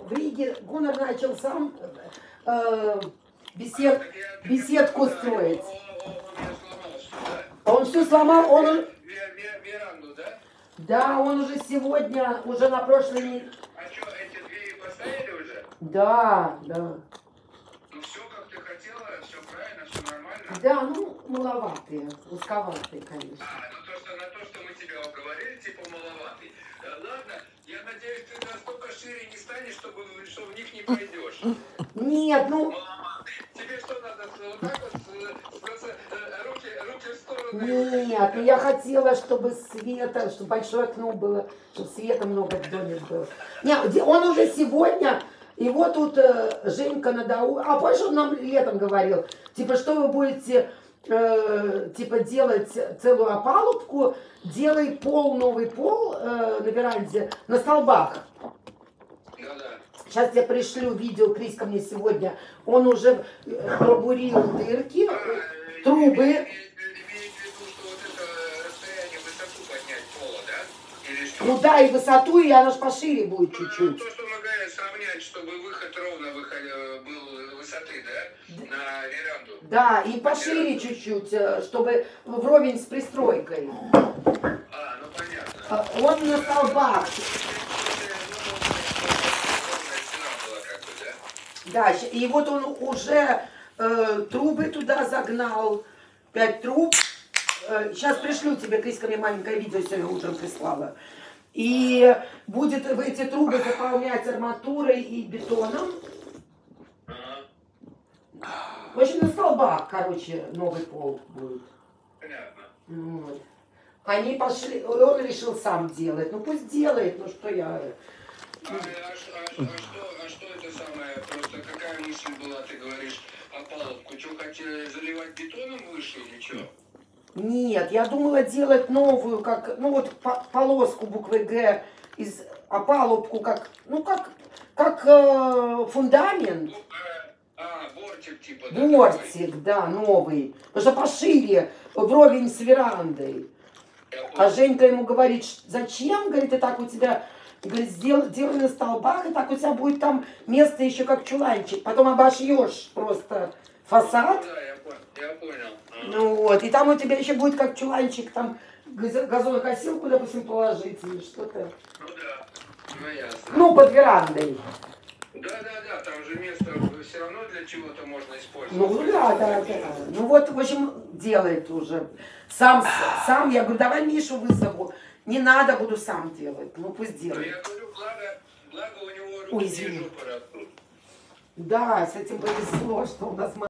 В Риге Гуннар начал сам беседку строить. Он все сломал, он... Веранду, да? Да, он уже сегодня, уже на прошлой неделе. А что, эти двери поставили уже? Да, да. Ну все, как ты хотела, все правильно, все нормально. Да, ну, маловатые, узковатые, конечно. На то, что мы тебя уговорили, типа маловатый. Ладно, я надеюсь, ты настолько шире не станешь, что в них не пойдешь. Нет, ну... Маловатый. Тебе что надо, вот так вот, руки в сторону? Нет, ну я хотела, чтобы света, чтобы большое окно было, чтобы света много в доме было. Нет, он уже сегодня, его тут Женька надоумил, а помнишь, он нам летом говорил, типа, что вы будете, типа, делать целую опалубку, делай пол, новый пол на веранде, на столбах. Сейчас я пришлю видео, Крис ко мне сегодня, он уже пробурил дырки, трубы. Ну да, и высоту, и она же пошире будет чуть-чуть. То, что мы говорим, сравнять, чтобы выход ровно был высоты, да, на веранду. Да, и пошире чуть-чуть, чтобы вровень с пристройкой. А, ну понятно. Он на столбах. Да, и вот он уже трубы туда загнал, 5 труб. Сейчас пришлю тебе, Криска мне маленькое видео сегодня утром прислала. И будет в эти трубы заполнять арматурой и бетоном. В общем, на столбах, короче, новый пол будет. Понятно. Вот. Они пошли, он решил сам делать. Ну пусть делает, ну что я... Что это самое, просто какая мысль была, ты говоришь, опалубку? Что, хотели заливать бетоном выше или что? Нет, я думала делать новую, как, ну вот полоску буквы Г из опалубку, как, ну как фундамент. Бортик типа, да? Бортик, да, новый. Потому что пошире, вровень с верандой. А Женька ему говорит, зачем, говорит, и так у тебя, говорит, делай на столбах, и так у тебя будет там место еще как чуланчик. Потом обошьешь просто фасад. Я понял. Ага. Ну вот, и там у тебя еще будет как чуланчик, там газонокосилку, допустим, положить или что-то. Ну да, ну ясно. Ну, под верандой. Да, там же место все равно для чего-то можно использовать. Ну да. Ну вот, в общем, делает уже. Сам, я говорю, давай Мишу вызову. Не надо, буду сам делать. Ну пусть Ну делает. я говорю, благо у него Ой, руки извини. и жопа растут. Да, с этим повезло, что у нас